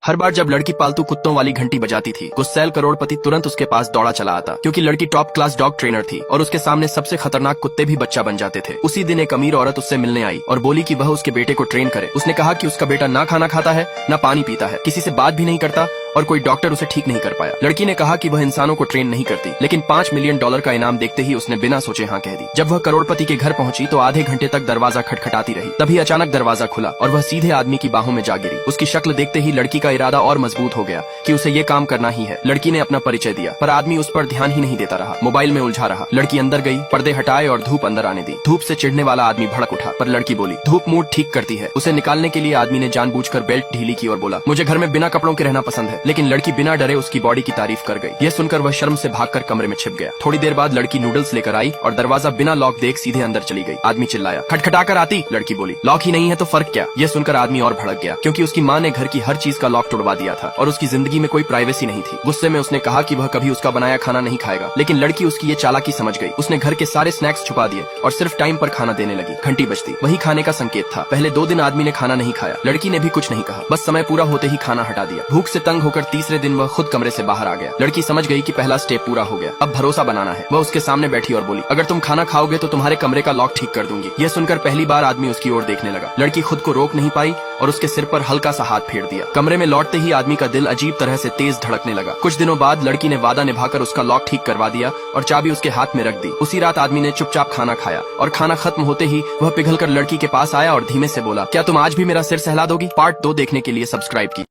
हर बार जब लड़की पालतू कुत्तों वाली घंटी बजाती थी, गुस्सैल करोड़पति तुरंत उसके पास दौड़ा चला आता, क्योंकि लड़की टॉप क्लास डॉग ट्रेनर थी और उसके सामने सबसे खतरनाक कुत्ते भी बच्चा बन जाते थे। उसी दिन एक अमीर औरत उससे मिलने आई और बोली कि वह उसके बेटे को ट्रेन करे। उसने कहा कि उसका बेटा ना खाना खाता है, ना पानी पीता है, किसी से बात भी नहीं करता और कोई डॉक्टर उसे ठीक नहीं कर पाया। लड़की ने कहा कि वह इंसानों को ट्रेन नहीं करती, लेकिन $5 मिलियन का इनाम देखते ही उसने बिना सोचे हाँ कह दी। जब वह करोड़पति के घर पहुंची तो आधे घंटे तक दरवाजा खटखटाती रही। तभी अचानक दरवाजा खुला और वह सीधे आदमी की बाहों में जा गिरी। उसकी शक्ल देखते ही लड़की का इरादा और मजबूत हो गया कि उसे ये काम करना ही है। लड़की ने अपना परिचय दिया, पर आदमी उस पर ध्यान ही नहीं देता रहा, मोबाइल में उलझा रहा। लड़की अंदर गई, पर्दे हटाए और धूप अंदर आने दी। धूप से चिढ़ने वाला आदमी भड़क उठा, पर लड़की बोली धूप मूड ठीक करती है। उसे निकालने के लिए आदमी ने जानबूझकर बेल्ट ढीली की और बोला मुझे घर में बिना कपड़ों के रहना पसंद है। लेकिन लड़की बिना डरे उसकी बॉडी की तारीफ कर गई। यह सुनकर वह शर्म से भागकर कमरे में छिप गया। थोड़ी देर बाद लड़की नूडल्स लेकर आई और दरवाजा बिना लॉक देख सीधे अंदर चली गई। आदमी चिल्लाया खटखटाकर आती। लड़की बोली लॉक ही नहीं है तो फर्क क्या। यह सुनकर आदमी और भड़क गया, क्योंकि उसकी माँ ने घर की हर चीज का लॉक तोड़वा दिया था और उसकी जिंदगी में कोई प्राइवेसी नहीं थी। गुस्से में उसने कहा कि वह कभी उसका बनाया खाना नहीं खाएगा, लेकिन लड़की उसकी ये चालाकी समझ गई। उसने घर के सारे स्नैक्स छुपा दिए और सिर्फ टाइम पर खाना देने लगी। घंटी बजती, वही खाने का संकेत था। पहले 2 दिन आदमी ने खाना नहीं खाया, लड़की ने भी कुछ नहीं कहा, बस समय पूरा होते ही खाना हटा दिया। भूख से तंग होकर तीसरे दिन वह खुद कमरे से बाहर आ गया। लड़की समझ गई कि पहला स्टेप पूरा हो गया, अब भरोसा बनाना है। वह उसके सामने बैठी और बोली अगर तुम खाना खाओगे तो तुम्हारे कमरे का लॉक ठीक कर दूंगी। यह सुनकर पहली बार आदमी उसकी ओर देखने लगा। लड़की खुद को रोक नहीं पाई और उसके सिर पर हल्का सा हाथ फेर दिया। कमरे में लौटते ही आदमी का दिल अजीब तरह से तेज धड़कने लगा। कुछ दिनों बाद लड़की ने वादा निभाकर उसका लॉक ठीक करवा दिया और चाबी उसके हाथ में रख दी। उसी रात आदमी ने चुपचाप खाना खाया और खाना खत्म होते ही वह पिघलकर लड़की के पास आया और धीमे से बोला क्या तुम आज भी मेरा सिर सहला दोगी। पार्ट 2 देखने के लिए सब्सक्राइब की।